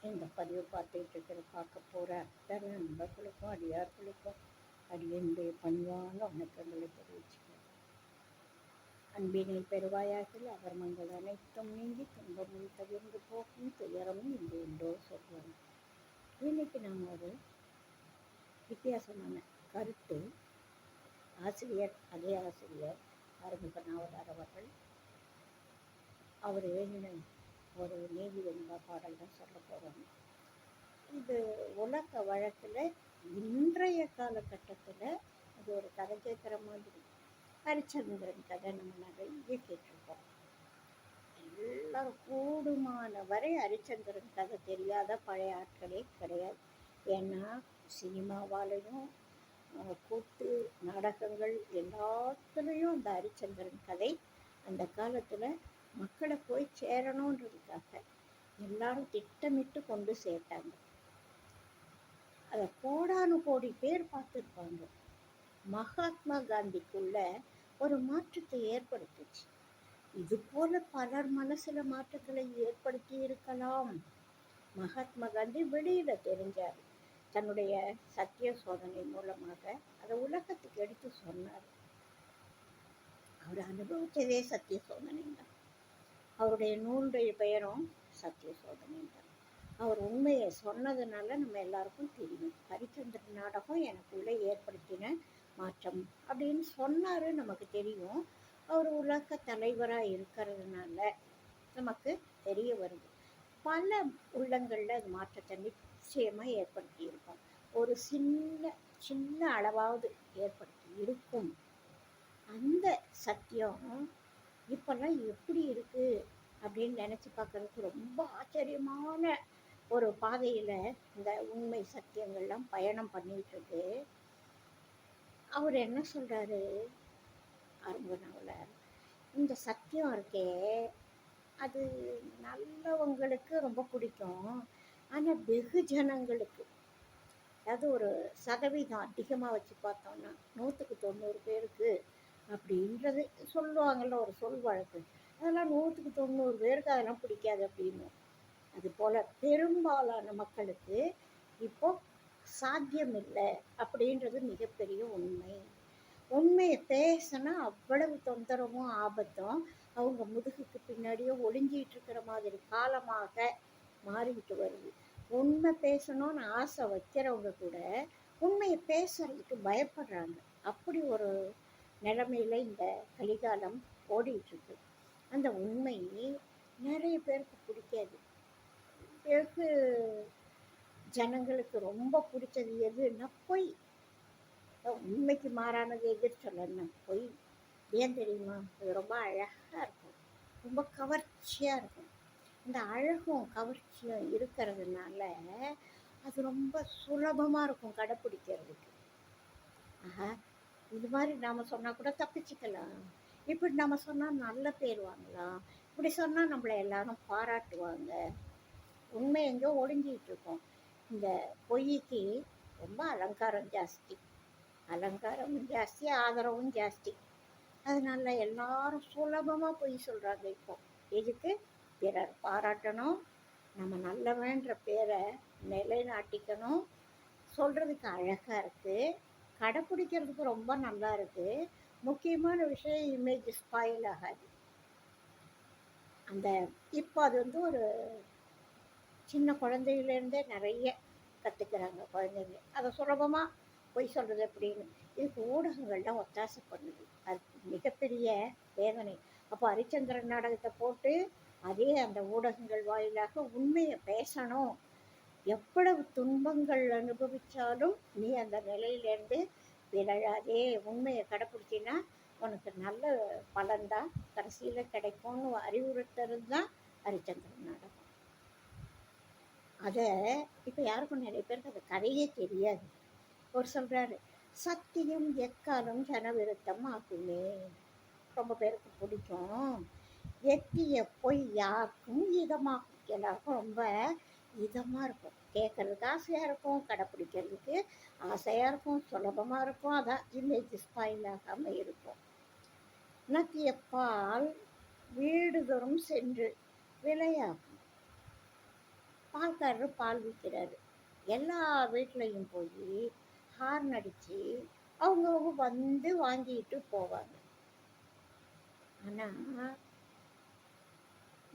இந்த பதிவு பார்க்க போகிற அத்தனை நண்பர்களுக்கும் அடியார்களுக்கும் அடியனுடைய பணிவான வணக்கங்களை தெரிவிச்சுக்கிறேன். அன்பினை பெறுவாயாகில் அவர் மங்கள் அனைத்தும் நீங்கி துன்பமும் தவிர்ந்து போகும் துயரமும் இங்கு உண்டோ சொல்வாங்க. இன்னைக்கு நாம் ஒரு வித்தியாசமான கருத்து அதே ஆசிரியர் ஆறுமுக நாவலர் அவர்கள் அவர் எழுதின ஒரு நீதி வெண்பா பாடல் தான் சொல்ல போகிறோம். இது உலக வழக்கில் இன்றைய காலகட்டத்தில் அது ஒரு கதை கேட்குற மாதிரி ஹரிச்சந்திரன் கதை நம்ம நிறைய கேட்டிருக்கோம். எல்லாரும் கூடுமான வரை ஹரிச்சந்திரன் கதை தெரியாத பழைய ஆட்களே கிடையாது. ஏன்னா சினிமாவாலையும் கூத்து நாடகங்கள் எல்லாத்துலேயும் அந்த ஹரிச்சந்திரன் கதை அந்த காலத்தில் மக்களை போய் சேரணுன்றதுக்காக எல்லாரும் திட்டமிட்டு கொண்டு சேர்த்தாங்க. அதை கோடானு கோடி பேர் பார்த்துருப்பாங்க. மகாத்மா காந்திக்குள்ள ஒரு மாற்றத்தை ஏற்படுத்துச்சு. இது போல பலர் மனசுல மாற்றங்களை ஏற்படுத்தி இருக்கலாம். மகாத்மா காந்தி வெளியில தெரிஞ்சார். தன்னுடைய சத்திய சோதனை மூலமாக அதை உலகத்துக்கு எடுத்து சொன்னார். அவர் அனுபவிச்சதே சத்திய சோதனை தான். அவருடைய நூலுடைய பெயரும் சத்திய சோதனை தான். அவர் உண்மையை சொன்னதுனால நம்ம எல்லாருக்கும் தெரியும். ஹரிச்சந்திரன் நாடகம் எனக்குள்ளே ஏற்படுத்தின மாற்றம் அப்படின்னு சொன்னார். நமக்கு தெரியும். அவர் உலக தலைவராக இருக்கிறதுனால நமக்கு தெரிய வருது. பல உள்ளங்களில் அது மாற்றத்தை நிச்சயமாக ஏற்படுத்தி இருக்கும். ஒரு சின்ன அளவாவது ஏற்படுத்தி இருக்கும். அந்த சத்தியம் இப்பெல்லாம் எப்படி இருக்கு அப்படின்னு நினச்சி பார்க்கறதுக்கு ரொம்ப ஆச்சரியமான ஒரு பாதையில் இந்த உண்மை சத்தியங்கள்லாம் பயணம் பண்ணிட்டு இருக்கு. அவர் என்ன சொல்றாரு ஆரம்பனாவில், இந்த சத்தியம் இருக்கே அது நல்லவங்களுக்கு ரொம்ப பிடிக்கும். ஆனால் வெகுஜனங்களுக்கு, அதாவது ஒரு சதவீதம் அதிகமாக வச்சு பார்த்தோம்னா 100க்கு 90 பேருக்கு அப்படின்றது சொல்லுவாங்கள்ல ஒரு சொல் வழக்கு. அதெல்லாம் 100க்கு 90 பேருக்கு அதெல்லாம் பிடிக்காது அப்படின்னு. அதுபோல் பெரும்பாலான மக்களுக்கு இப்போ சாத்தியம் இல்லை அப்படின்றது மிகப்பெரிய உண்மை. உண்மையை பேசினா அவ்வளவு தொந்தரவும் ஆபத்தும் அவங்க முதுகுக்கு பின்னாடியோ ஒளிஞ்சிட்டு இருக்கிற மாதிரி காலமாக மாறிக்கிட்டு வருது. உண்மை பேசணும்னு ஆசை வைக்கிறவங்க கூட உண்மையை பேசுறதுக்கு பயப்படுறாங்க. அப்படி ஒரு நிலைமையில இந்த கலிகாலம் ஓடிட்டுருக்கு. அந்த உண்மை நிறைய பேருக்கு பிடிக்காது. பேருக்கு ஜனங்களுக்கு ரொம்ப பிடிச்சது எதுன்னா பொய். உண்மைக்கு மாறானது எதிர் சொல்லணும் பொய். ஏன் தெரியுமா? அது ரொம்ப அழகாக இருக்கும், ரொம்ப கவர்ச்சியாக இருக்கும். இந்த அழகும் கவர்ச்சியும் இருக்கிறதுனால அது ரொம்ப சுலபமாக இருக்கும் கடைப்பிடிக்கிறதுக்கு. ஆஹா, இது மாதிரி நாம் சொன்னால் கூட தப்பிச்சுக்கலாம். இப்படி நம்ம சொன்னால் நல்ல பேர் வாங்கலாம். இப்படி சொன்னால் நம்மளை எல்லாரும் பாராட்டுவாங்க. உண்மை எங்கேயோ ஒடுங்கிட்டு இருக்கோம். இந்த பொய்க்கு ரொம்ப அலங்காரம் ஜாஸ்தி, ஆதரவும் ஜாஸ்தி. அதனால எல்லாரும் சுலபமாக பொய் சொல்கிறாங்க. இப்போ எதுக்கு? பிறர் பாராட்டணும், நம்ம நல்லவன்ற பேரை நிலைநாட்டிக்கணும். சொல்கிறதுக்கு அழகாக இருக்குது, கடைப்பிடிக்கிறதுக்கு ரொம்ப நல்லா இருக்குது. முக்கியமான விஷயம் இமேஜ் ஸ்பாயில் ஆகாது. அந்த இப்போ அது ஒரு சின்ன குழந்தையிலேருந்தே நிறைய கற்றுக்கிறாங்க குழந்தைங்க. அதை சுலபமாக பொய் சொல்கிறது எப்படின்னு. இதுக்கு ஊடகங்கள்லாம் ஒத்தாசை பண்ணுது. அது மிகப்பெரிய வேதனை. அப்போ ஹரிச்சந்திரன் நாடகத்தை போட்டு அதே அந்த ஊடகங்கள் வாயிலாக உண்மையை பேசணும். எவ்வளவு துன்பங்கள் அனுபவித்தாலும் நீ அந்த நிலையிலேருந்து விளையாதே, உண்மையை கடைப்பிடிச்சின்னா உனக்கு நல்ல பலன்தான் கடைசியில் கிடைக்கும்னு அறிவுறுத்துறது தான் ஹரிச்சந்திரன் நாடகம். அதை இப்போ யாருக்கும் நிறைய பேருக்கு அந்த கதையே தெரியாது. ஒரு சொல்கிறாரு, சத்தியம் எக்காலம் ஜனவிருத்தம் ஆகுமே. ரொம்ப பேருக்கு பிடிக்கும். எட்டிய பொய் யாருக்கும் இதமாகும். எல்லாருக்கும் ரொம்ப இதமாக இருக்கும், கேட்கறதுக்கு ஆசையாக இருக்கும், கடைப்பிடிக்கிறதுக்கு ஆசையாக இருக்கும், சுலபமாக இருக்கும். அதான் இமேஜ் ஸ்பாயில் ஆகாமல் இருக்கும். நக்கிய பால் வீடு தோறும் சென்று விளையாகும். பால்காரர் பால் விற்கிறாரு. எல்லா வீட்லேயும் போய் ஹார்ன் அடித்து அவங்கவுங்க வந்து வாங்கிட்டு போவாங்க. ஆனால்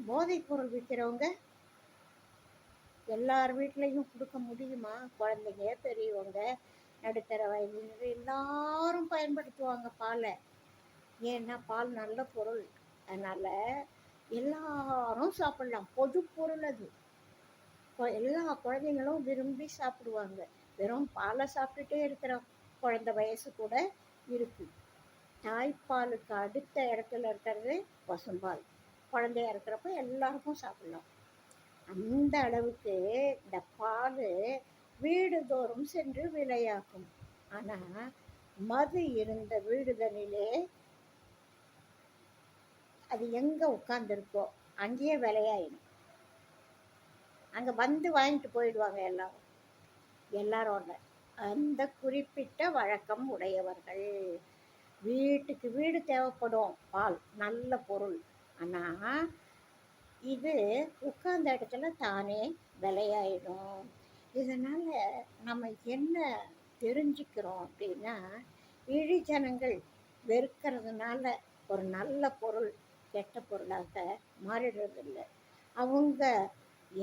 போதைப் பொருள் விற்கிறவங்க எல்லார் வீட்லேயும் கொடுக்க முடியுமா? குழந்தைங்க, பெரியவங்க, நடுத்தர வயதினர் எல்லாரும் பயன்படுத்துவாங்க பாலை. ஏன்னா பால் நல்ல பொருள். அதனால் எல்லாரும் சாப்பிடலாம். பொது பொருள் அது. எல்லா குழந்தைங்களும் விரும்பி சாப்பிடுவாங்க. வெறும் பாலை சாப்பிட்டுட்டே இருக்கிற குழந்தை வயசு கூட இருக்குது. தாய்ப்பாலுக்கு அடுத்த இடத்துல இருக்கிறது பசும்பால். குழந்தையா இருக்கிறப்ப எல்லாருக்கும் சாப்பிடலாம். அந்த அளவுக்கு இந்த பால் வீடுதோறும் சென்று விலையாகும். ஆனால் மது இருந்த வீடுகளிலே அது எங்கே உட்காந்துருக்கோ அங்கேயே விலையாயிடும். அங்கே வந்து வாங்கிட்டு போயிடுவாங்க எல்லாரோட. அந்த குறிப்பிட்ட வழக்கம் உடையவர்கள். வீட்டுக்கு வீடு தேவைப்படும் பால், நல்ல பொருள். ஆனால் இது உட்கார்ந்த இடத்துல தானே விலையாயிடும். இதனால் நம்ம என்ன தெரிஞ்சுக்கிறோம் அப்படின்னா, இழிஜனங்கள் வெறுக்கிறதுனால ஒரு நல்ல பொருள் கெட்ட பொருளாக மாறிடுறதில்லை. அவங்க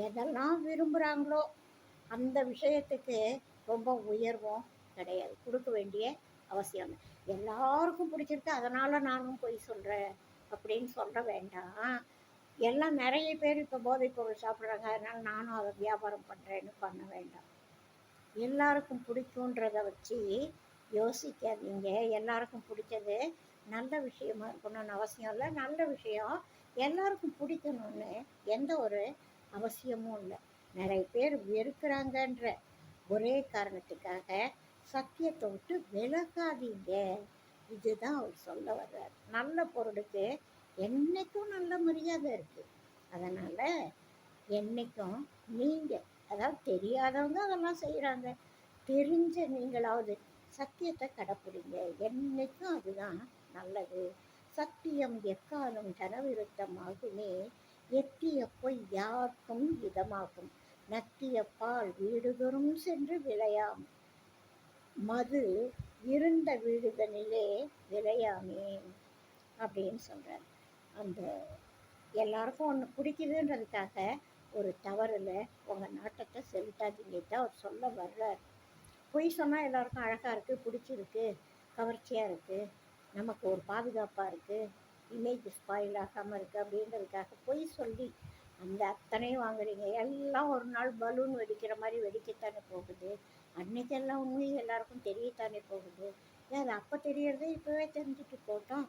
எதெல்லாம் விரும்புகிறாங்களோ அந்த விஷயத்துக்கு ரொம்ப உயர்வும் கிடையாது, கொடுக்க வேண்டிய அவசியம். எல்லாருக்கும் பிடிச்சிருக்கு அதனால் நானும் போய் சொல்கிறேன் அப்படின்னு சொல்ல வேண்டாம். எல்லாம் நிறைய பேர் இப்போ போதைப் பொருள் சாப்பிட்றாங்க அதனால் நானும் அதை வியாபாரம் பண்ணுறேன்னு பண்ண வேண்டாம். எல்லாருக்கும் பிடிக்குன்றதை வச்சு யோசிக்காதீங்க. எல்லாருக்கும் பிடிச்சது நல்ல விஷயமா இருக்கணும்னு அவசியம் இல்லை. நல்ல விஷயம் எல்லாருக்கும் பிடிக்கணும்னு எந்த ஒரு அவசியமும் இல்லை. நிறைய பேர் வெறுக்கிறாங்கன்ற ஒரே காரணத்துக்காக சத்தியத்தை விட்டு விலகாதீங்க. இதுதான் அவர் சொல்ல வர்றார். நல்ல பொருளுக்கு என்னைக்கும் நல்ல மரியாதை இருக்குது. அதனால் என்னைக்கும் நீங்கள், அதாவது தெரியாதவங்க அதெல்லாம் செய்கிறாங்க, தெரிஞ்ச நீங்களாவது சத்தியத்தை கடைப்பிடிங்க. என்னைக்கும் அதுதான் நல்லது. சத்தியம் எக்காலம் ஜனவிருத்தமாகுமே, எத்திய பொய் யாருக்கும் இதமாகும், நத்திய பால் வீடுதோறும் சென்று விளையாம், மது இருந்த வீடுகளிலே விளையாமே அப்படின்னு சொல்கிறார். அந்த எல்லாருக்கும் ஒன்று பிடிக்குதுன்றதுக்காக ஒரு தவறில் உங்கள் நாட்டத்தை செலுத்தாதீங்க தான் அவர் சொல்ல வர்றார். பொய் சொன்னால் எல்லாருக்கும் அழகாக இருக்குது, பிடிச்சிருக்கு, கவர்ச்சியாக இருக்குது, நமக்கு ஒரு பாதுகாப்பாக இருக்குது, இமேஜ் ஸ்பாயில் ஆகாமல் இருக்குது அப்படின்றதுக்காக பொய் சொல்லி அந்த அத்தனையும் வாங்குறீங்க. எல்லாம் ஒரு நாள் பலூன் வெடிக்கிற மாதிரி வெடிக்கத்தானே போகுது. அன்னைக்கெல்லாம் உண்மை எல்லாருக்கும் தெரியத்தானே போகுது. ஏன் அது அப்போ தெரியறதே இப்போவே தெரிஞ்சுட்டு போட்டோம்.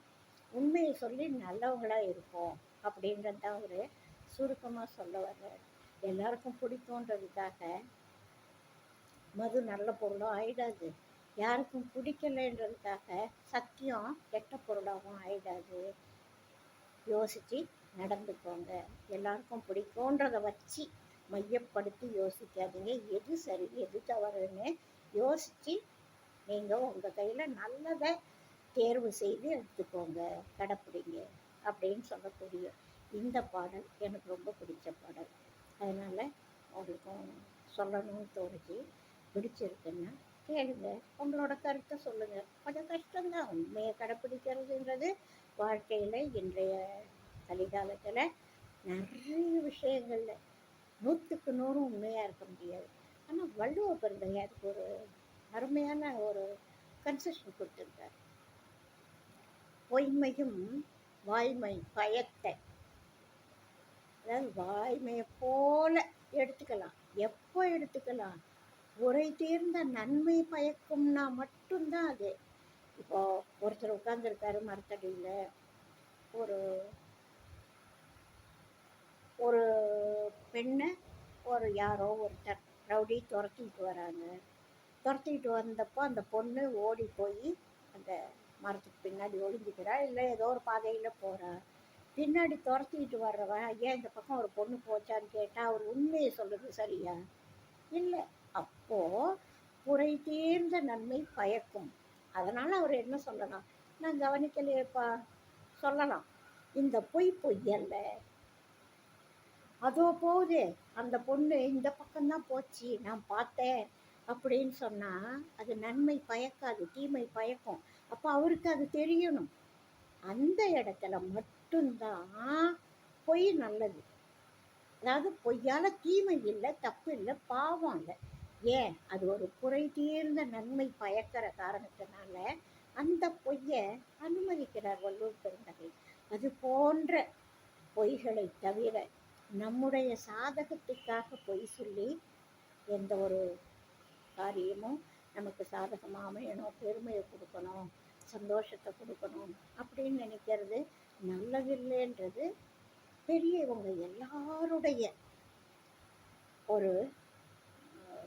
உண்மையை சொல்லி நல்லவங்களாக இருப்போம் அப்படின்றது தான் ஒரு சுருக்கமாக சொல்ல வர்றார். எல்லாருக்கும் பிடிக்குன்றதுக்காக மது நல்ல பொருளும் ஆயிடாது, யாருக்கும் பிடிக்கலைன்றதுக்காக சத்தியம் கெட்ட பொருளாகவும் ஆயிடாது. யோசித்து நடந்துக்கோங்க. எல்லாருக்கும் பிடிக்குன்றதை வச்சு மையப்படுத்தி யோசிக்காதீங்க. எது சரி எது தவறுன்னு யோசித்து நீங்கள் உங்கள் கையில் நல்லதை தேர்வு செய்து எடுத்துக்கோங்க, கடைப்பிடிங்க அப்படின்னு சொல்லக்கூடிய இந்த பாடல் எனக்கு ரொம்ப பிடிச்ச பாடல். அதனால் உங்களுக்கும் சொல்லணும்னு தோணுச்சு. பிடிச்சிருக்குன்னா கேளுங்க, உங்களோட கருத்தை சொல்லுங்கள். கொஞ்சம் கஷ்டம்தான் உண்மையை கடைப்பிடிக்கிறதுன்றது. வாழ்க்கையில் இன்றைய கலிகாலத்தில் நிறைய விஷயங்களில் 100க்கு 100 உண்மையாக இருக்க முடியாது. ஆனால் வள்ளுவ பெருந்தகை அதுக்கு ஒரு அருமையான ஒரு கன்செஷன் கொடுத்துருக்கார். பொய்மையும் வாய்மை பயத்தை, அதாவது வாய்மையை போல எடுத்துக்கலாம், எப்போ எடுத்துக்கலாம், உரை தீர்ந்த நன்மை பயக்கும்னா மட்டும்தான் அது. இப்போ ஒருத்தர் உட்கார்ந்துருக்காரு மரத்தடியில், ஒரு ஒரு பெண்ணை யாரோ ஒருத்தர் ரவுடி துரத்திட்டு வராங்க. துரத்திட்டு வந்தப்போ அந்த பொண்ணு ஓடி போய் அந்த மரத்துக்கு பின்னாடி ஒளிஞ்சிக்கிறா, இல்லை ஏதோ ஒரு பாதையில் போகிறா. பின்னாடி துரத்திக்கிட்டு வர்றவன் ஏன் இந்த பக்கம் ஒரு பொண்ணு போச்சான்னு கேட்டால் அவர் உண்மையை சொல்கிறது சரியா இல்லை. அப்போது குறை தீர்ந்த நன்மை பயக்கும். அதனால் அவர் என்ன சொல்லலாம், நான் கவனிக்கலையேப்பா சொல்லலாம். இந்த பொய் பொய்யல்ல, அதோ போகுது அந்த பொண்ணு இந்த பக்கம்தான் போச்சு நான் பார்த்தேன் அப்படின்னு சொன்னா அது நன்மை பயக்காது, தீமை பயக்கும். அப்போ அவருக்கு அது தெரியணும். அந்த இடத்துல மட்டும்தான் பொய் நல்லது. அதாவது பொய்யால தீமை இல்லை, தப்பு இல்லை, பாவம் இல்லை. ஏன், அது ஒரு குறை தீர்ந்த நன்மை பயக்கிற காரணத்தினால அந்த பொய்யை அனுமதிக்கிறார் வள்ளுவர் பெருந்தகை. அது போன்ற பொய்களை தவிர நம்முடைய சாதகத்துக்காக பொய் சொல்லி எந்த ஒரு காரியமும் நமக்கு சாதகமாக அமையணும், பெருமையை கொடுக்கணும், சந்தோஷத்தை கொடுக்கணும் அப்படின்னு நினைக்கிறது நல்லதில்லைன்றது பெரியவங்க எல்லாருடைய ஒரு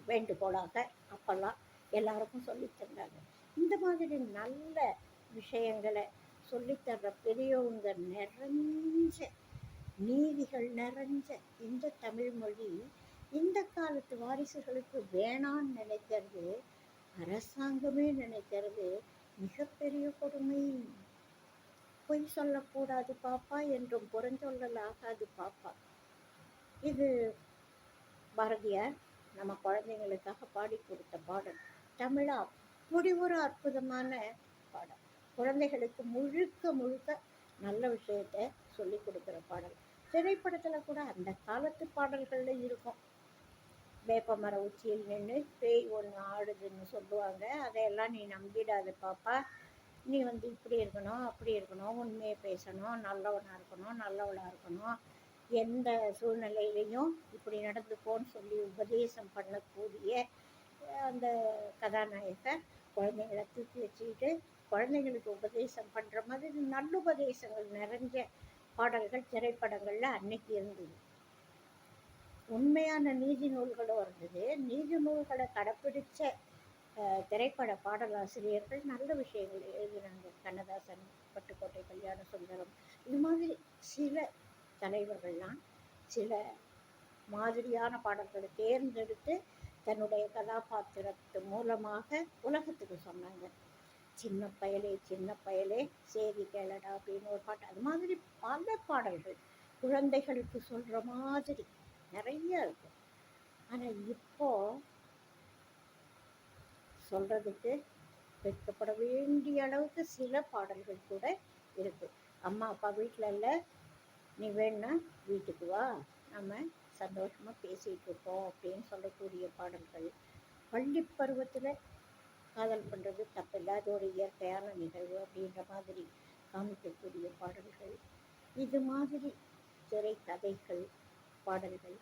வேண்டுகோளாக அப்பெல்லாம் எல்லாருக்கும் சொல்லித்தந்தாங்க. இந்த மாதிரி நல்ல விஷயங்களை சொல்லித்தர்ற பெரியவங்க நிறைஞ்ச, நீதிகள் நிறைஞ்ச இந்த தமிழ் மொழி இந்த காலத்து வாரிசுகளுக்கு வேணான்னு நினைக்கிறது, அரசாங்கமே நினைக்கிறது மிகப்பெரிய கொடுமை. பொய் சொல்லக்கூடாது பாப்பா என்றும் புறஞ்சொல்லல் ஆகாது பாப்பா. இது பாரதியார் நம்ம குழந்தைங்களுக்காக பாடி கொடுத்த பாடல். தமிழா இப்படி ஒரு அற்புதமான பாடல். குழந்தைகளுக்கு முழுக்க முழுக்க நல்ல விஷயத்தை சொல்லி கொடுக்குற பாடல். திரைப்படத்தில் கூட அந்த காலத்து பாடல்களில் இருக்கும். வேப்பமர உச்சியில் நின்று பேய் ஒன்று ஆடுதுன்னு சொல்லுவாங்க. அதையெல்லாம் நீ நம்பிடாது பாப்பா, நீ இப்படி இருக்கணும், அப்படி இருக்கணும், உண்மையை பேசணும், நல்லவனாக இருக்கணும், நல்லவளாக இருக்கணும், எந்த சூழ்நிலையிலையும் இப்படி நடந்துக்கோன்னு சொல்லி உபதேசம் பண்ணக்கூடிய அந்த கதாநாயகர் குழந்தைங்களை தூக்கி வச்சுக்கிட்டு குழந்தைங்களுக்கு உபதேசம் பண்ணுற மாதிரி நல்லுபதேசங்கள் நிறைஞ்ச பாடல்கள் திரைப்படங்களில் அன்னைக்கு இருந்தது. உண்மையான நீதி நூல்களும் இருந்தது. நீதி நூல்களை கடைப்பிடிச்ச திரைப்பட பாடலாசிரியர்கள் நல்ல விஷயங்கள் எழுதினாங்க. கண்ணதாசன், பட்டுக்கோட்டை கல்யாண சுந்தரம், இது மாதிரி சில தலைவர்கள்லாம் சில மாதிரியான பாடல்களை தேர்ந்தெடுத்து தன்னுடைய கதாபாத்திரத்து மூலமாக உலகத்துக்கு சொன்னாங்க. சின்ன பயலே சின்ன பயலே சேதி கேளடா அப்படின்னு ஒரு பாட்டு. அது மாதிரி பல பாடல்கள் குழந்தைகளுக்கு சொல்கிற மாதிரி நிறைய இருக்கும். ஆனால் இப்போ சொல்கிறதுக்கு வெட்கப்பட வேண்டிய அளவுக்கு சில பாடல்கள் கூட இருக்குது. அம்மா அப்பா வீட்டில் இல்லை, நீ வேணா வீட்டுக்கு வா, நம்ம சந்தோஷமாக பேசிகிட்டு இருக்கோம் அப்படின்னு சொல்லக்கூடிய பாடல்கள். பள்ளி பருவத்தில் காதல் பண்ணுறது தப்பில்லை, அது ஒரு இயற்கையான நிகழ்வு அப்படின்ற மாதிரி காமிக்கக்கூடிய பாடல்கள். இது மாதிரி திரைக்கதைகள், பாடல்கள்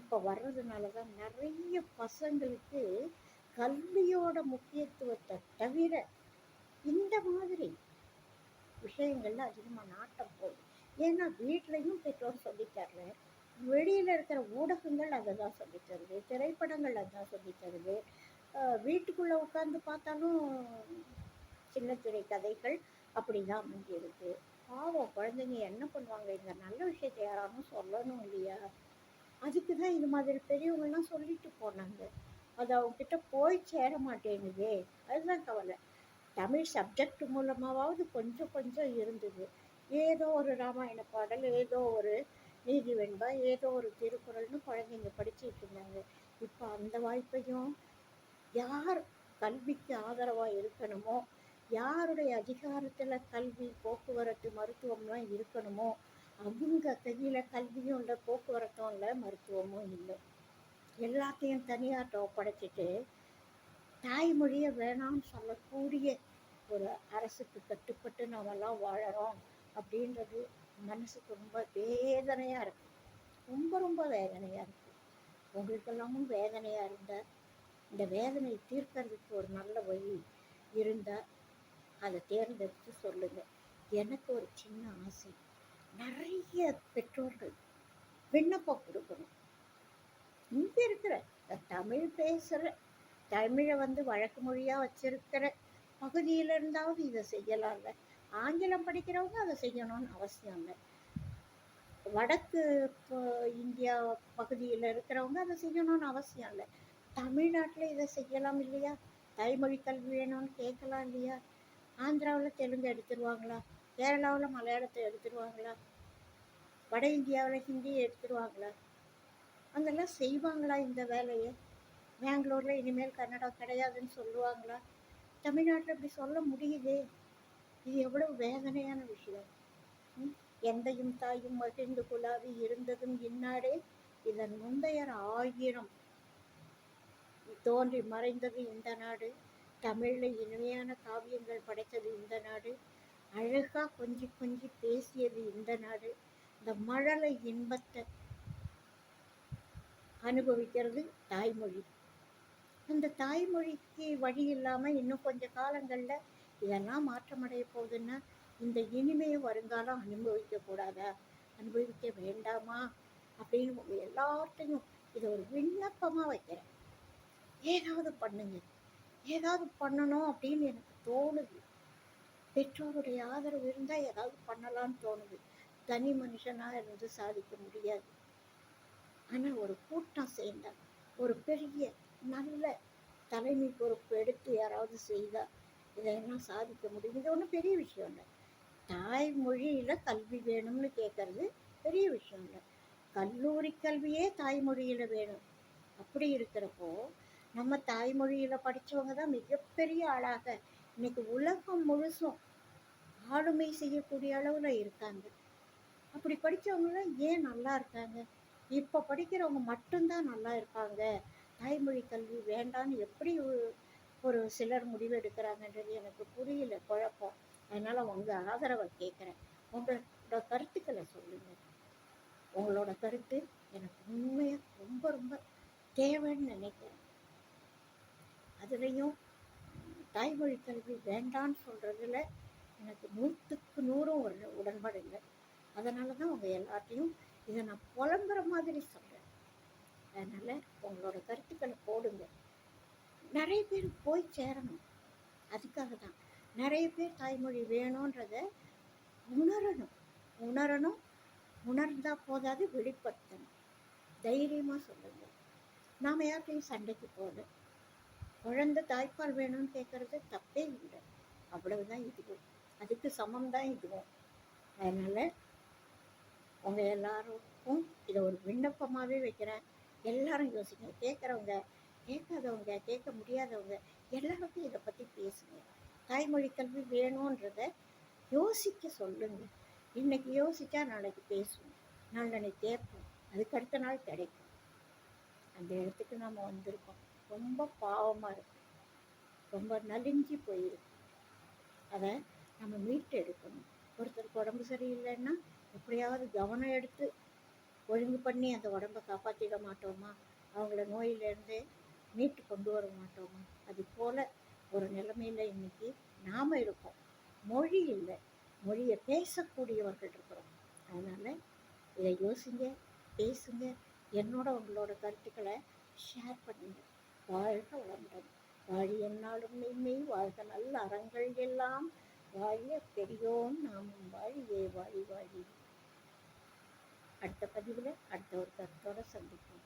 இப்போ வர்றதுனால தான் நிறைய பசங்களுக்கு கல்வியோட முக்கியத்துவத்தை தவிர இந்த மாதிரி விஷயங்கள்ல அதிகமாக நாட்டம் போகுது. ஏன்னா வீட்லையும் பெற்றோர் சொல்லித்தரல, வெளியில் இருக்கிற ஊடகங்கள் அதை தான் சொல்லித்தருது, திரைப்படங்கள் அதுதான் சொல்லித்தருது. வீட்டுக்குள்ளே உட்காந்து பார்த்தாலும் சின்ன திரை கதைகள் அப்படி தான் அமைஞ்சிருக்கு. பாவம் குழந்தைங்க என்ன பண்ணுவாங்க? இந்த நல்ல விஷயத்தை யாராலும் சொல்லணும் இல்லையா? அதுக்கு தான் இது மாதிரி பெரியவங்கள்லாம் சொல்லிட்டு போனாங்க. அது அவங்கக்கிட்ட போய் சேர மாட்டேங்குதே, அதுதான் கவலை. தமிழ் சப்ஜெக்ட் மூலமாவது கொஞ்சம் கொஞ்சம் இருந்தது. ஏதோ ஒரு ராமாயண பாடல், ஏதோ ஒரு நீதி வெண்பா, ஏதோ ஒரு திருக்குறள்னு குழந்தைங்க படிச்சுட்டு இருந்தாங்க. இப்போ அந்த வாய்ப்பையும் யார் கல்விக்கு ஆதரவாக இருக்கணுமோ, யாருடைய அதிகாரத்தில் கல்வி, போக்குவரத்து, மருத்துவம்லாம் இருக்கணுமோ அவங்க கையில் கல்வியும் இல்லை, போக்குவரத்தும் இல்லை, மருத்துவமும் இல்லை. எல்லாத்தையும் தனியார்ட்ட ஒப்படைச்சிட்டு தாய்மொழியை வேணாம்னு சொல்லக்கூடிய ஒரு அரசுக்கு கட்டுப்பட்டு நாமெல்லாம் வாழறோம் அப்படின்றது மனசுக்கு ரொம்ப வேதனையாக இருக்குது. ரொம்ப ரொம்ப வேதனையாக இருக்குது. உங்களுக்கெல்லாமும் வேதனையாக இருந்தால் இந்த வேதனை தீர்க்கறதுக்கு ஒரு நல்ல வழி இருந்தால் அதை தேர்ந்தெடுத்து சொல்லுங்கள். எனக்கு ஒரு சின்ன ஆசை, நிறைய பெற்றோர்கள் விண்ணப்பம் கொடுக்கணும். இங்கே இருக்கிற தமிழ் பேசுகிற, தமிழை வழக்கு மொழியாக வச்சிருக்கிற பகுதியில் இருந்தாவது இதை செய்யலாம்ல. ஆங்கிலம் படிக்கிறவங்க அதை செய்யணும்னு அவசியம் இல்லை. வடக்கு இந்தியா பகுதியில் இருக்கிறவங்க அதை செய்யணும்னு அவசியம் இல்லை. தமிழ்நாட்டில் இதை செய்யலாம் இல்லையா? தாய்மொழி கல்வி வேணும்னு கேட்கலாம் இல்லையா? ஆந்திராவில் தெலுங்கு எடுத்துருவாங்களா? கேரளாவில் மலையாளத்தை எடுத்துருவாங்களா? வட இந்தியாவில் ஹிந்தி எடுத்துருவாங்களா? அங்கெல்லாம் செய்வாங்களா இந்த வேலையை? பெங்களூரில் இனிமேல் கன்னடா கிடையாதுன்னு சொல்லுவாங்களா? தமிழ்நாட்டில் இப்படி சொல்ல முடியுதே. இது எவ்வளவு வேதனையான விஷயம். எந்தையும் தாயும் மகிழ்ந்து குழாவி இருந்ததும் இந்நாடே, இதன் முந்தையர் 1000 தோன்றி மறைந்தது இந்த நாடு. தமிழ்ல இனிமையான காவியங்கள் படைத்தது இந்த நாடு. அழகா கொஞ்சி கொஞ்சி பேசியது இந்த நாடு. இந்த மழலை இன்பத்தை அனுபவிக்கிறது தாய்மொழி. அந்த தாய்மொழிக்கு வழி இல்லாமல் இன்னும் கொஞ்ச காலங்களில் இதெல்லாம் மாற்றமடைய போகுதுன்னா, இந்த இனிமையை வருங்காலம் அனுபவிக்கக்கூடாதா, அனுபவிக்க வேண்டாமா அப்படின்னு உங்க எல்லாத்தையும் இதை ஒரு விண்ணப்பமாக வைக்கிறேன். ஏதாவது பண்ணுங்க, ஏதாவது பண்ணணும் அப்படின்னு எனக்கு தோணுது. பெற்றோருடைய ஆதரவு இருந்தால் ஏதாவது பண்ணலான்னு தோணுது. தனி மனுஷனாக இருந்து சாதிக்க முடியாது. ஆனால் ஒரு கூட்டம் சேர்ந்தா, ஒரு பெரிய நல்ல தலைமை பொறுப்பு எடுத்து யாராவது செய்தால் இதெல்லாம் சாதிக்க முடியும். இது ஒன்றும் பெரிய விஷயம் இல்லை. தாய்மொழியில் கல்வி வேணும்னு கேட்கறது பெரிய விஷயம் இல்லை. கல்லூரி கல்வியே தாய்மொழியில் வேணும். அப்படி இருக்கிறப்போ நம்ம தாய்மொழியில் படித்தவங்க தான் மிகப்பெரிய ஆளாக இன்னைக்கு உலகம் முழுசும் ஆளுமை செய்யக்கூடிய அளவில் இருக்காங்க. அப்படி படித்தவங்களாம் ஏன் நல்லா இருக்காங்க? இப்போ படிக்கிறவங்க மட்டும்தான் நல்லா இருக்காங்க. தாய்மொழி கல்வி வேண்டான்னு எப்படி ஒரு சிலர் முடிவு எடுக்கிறாங்கன்றது எனக்கு புரியல, குழப்பம். அதனால் உங்கள் ஆதரவை கேட்குறேன். உங்களோட கருத்துக்களை சொல்லுங்கள். உங்களோட கருத்து எனக்கு உண்மையாக ரொம்ப ரொம்ப தேவைன்னு நினைக்கிறேன். அதுலேயும் தாய்மொழி கல்வி வேண்டான்னு சொல்கிறதுல எனக்கு 100க்கு 100 உடன்பாடு இல்லை. அதனால தான் உங்கள் எல்லாத்தையும் இதை நான் புலம்புற மாதிரி சொல்கிறேன். அதனால் உங்களோட கருத்துக்களை போடுங்க. நிறைய பேர் போய் சேரணும். அதுக்காக தான் நிறைய பேர் தாய்மொழி வேணுன்றத உணரணும். உணர்ந்தால் போதாது, வெளிப்படுத்தணும். தைரியமாக சொல்லுங்கள். நாம் யார்கிட்டையும் சண்டைக்கு போகல. குழந்தை தாய்ப்பால் வேணும்னு கேட்குறது தப்பே இல்லை. அவ்வளவுதான் இதுவும். அதுக்கு சமம் தான் இதுவும். அதனால் உங்கள் எல்லாருக்கும் இதை ஒரு விண்ணப்பமாகவே வைக்கிறேன். எல்லாரும் யோசிங்க. கேட்குறவங்க, கேட்காதவங்க, கேட்க முடியாதவங்க எல்லாருக்கும் இதை பற்றி பேசுங்க. தாய்மொழி கல்வி வேணுன்றதை யோசிக்க சொல்லுங்க. இன்னைக்கு யோசிச்சா நாளைக்கு பேசுவோம், நாளைக்கு கேட்போம், அதுக்கு அடுத்த நாள் கிடைக்கும். அந்த இடத்துக்கு நம்ம வந்திருக்கோம். ரொம்ப பாவமாக இருக்கு, ரொம்ப நலிஞ்சு போயிருக்கு. அதை நம்ம மீட்டு எடுக்கணும். ஒருத்தருக்கு உடம்பு சரியில்லைன்னா எப்படியாவது கவனம் எடுத்து ஒழுங்கு பண்ணி அந்த உடம்பை காப்பாற்றிட மாட்டோமா? அவங்கள நோயிலேருந்து மீட்டு கொண்டு வர மாட்டோமா? அது போல் ஒரு நிலைமையில் இன்னைக்கு நாம் இருக்கோம். மொழி இல்லை, மொழியை பேசக்கூடியவர்கள் இருக்கிறோம். அதனால் இதை யோசிங்க, பேசுங்க. என்னோட உங்களோட கருத்துக்களை ஷேர் பண்ணுங்க. வாழ்க வளமுடன். வாழி என்னாலும் மெய்மை வாழ்க நல்ல அறங்கள் எல்லாம் வாழிய பெரியோன் நாமும் வாழியே வாழி வாழி. அடுத்த பதிவில் அடுத்த ஒரு கருத்தோடு சந்திப்போம்.